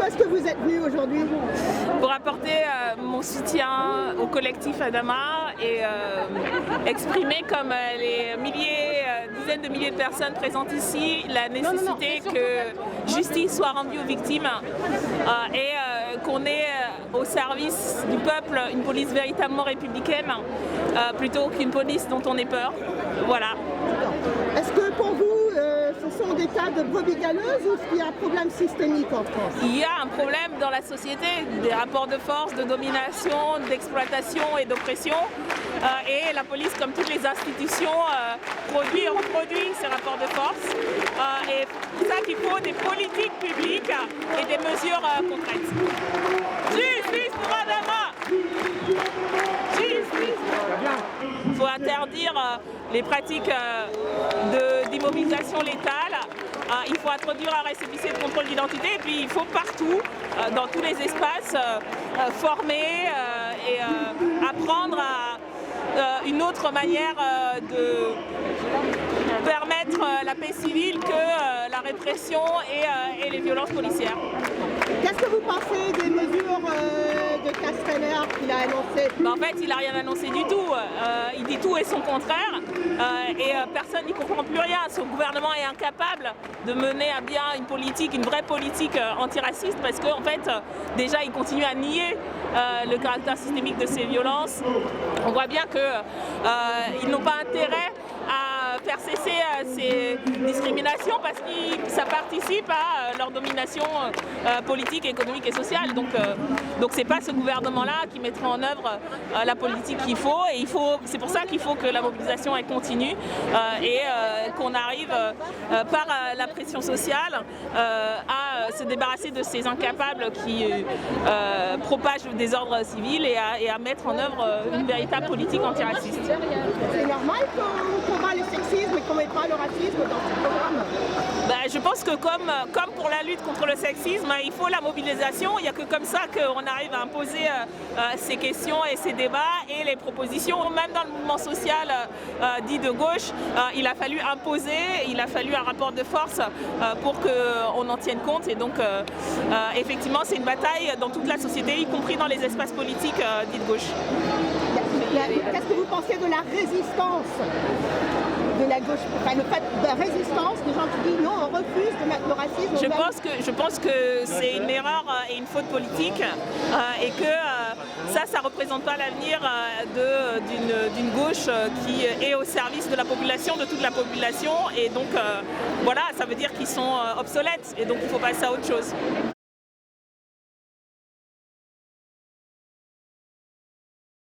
Pourquoi est-ce que vous êtes venu aujourd'hui? Pour apporter mon soutien au collectif Adama et exprimer comme les dizaines de milliers de personnes présentes ici la nécessité que justice soit rendue aux victimes et qu'on ait au service du peuple une police véritablement républicaine plutôt qu'une police dont on ait peur. Voilà. Est-ce que pour vous, ce sont des cas de brebis galeuses ou est-ce qu'il y a un problème systémique en France? Il y a un problème dans la société, des rapports de force, de domination, d'exploitation et d'oppression. Et la police, comme toutes les institutions, produit et reproduit ces rapports de force. Et c'est pour ça qu'il faut des politiques publiques et des mesures concrètes. Justice pour Adama! Justice! Il faut interdire les pratiques d'immobilisation létale. Il faut introduire un récépissé de contrôle d'identité et puis il faut partout, dans tous les espaces, former et apprendre à une autre manière de permettre la paix civile que la répression et les violences policières. Qu'est-ce que vous pensez des mesures de Castaner qu'il a annoncées? En fait, il n'a rien annoncé du tout. Il dit tout et son contraire. Et personne n'y comprend plus rien. Son gouvernement est incapable de mener à bien une vraie politique antiraciste parce qu'en fait, déjà, il continue à nier le caractère systémique de ces violences. On voit bien qu'ils n'ont pas intérêt à faire cesser ces discriminations parce que ça participe à leur domination politique, économique et sociale. Donc c'est pas ce gouvernement-là qui mettra en œuvre la politique qu'il faut. Et c'est pour ça qu'il faut que la mobilisation elle continue et qu'on arrive par la pression sociale à se débarrasser de ces incapables qui propagent le désordre civil et à mettre en œuvre une véritable politique antiraciste. C'est normal qu'on combat le sexisme et qu'on ne met pas le racisme dans ce programme? Je pense que comme pour la lutte contre le sexisme, il faut la mobilisation. Il n'y a que comme ça qu'on arrive à imposer ces questions et ces débats et les propositions. Même dans le mouvement social dit de gauche, il a fallu imposer, il a fallu un rapport de force pour qu'on en tienne compte. Et donc, effectivement, c'est une bataille dans toute la société, y compris dans les espaces politiques dits de gauche. Qu'est-ce que vous pensez de la résistance de la gauche, enfin, le fait de résistance des gens qui disent non, on refuse de mettre le racisme? Je pense que c'est une erreur et une faute politique et que ça représente pas l'avenir d'une gauche qui est au service de la population, de toute la population et donc voilà, ça veut dire qu'ils sont obsolètes et donc il faut passer à autre chose.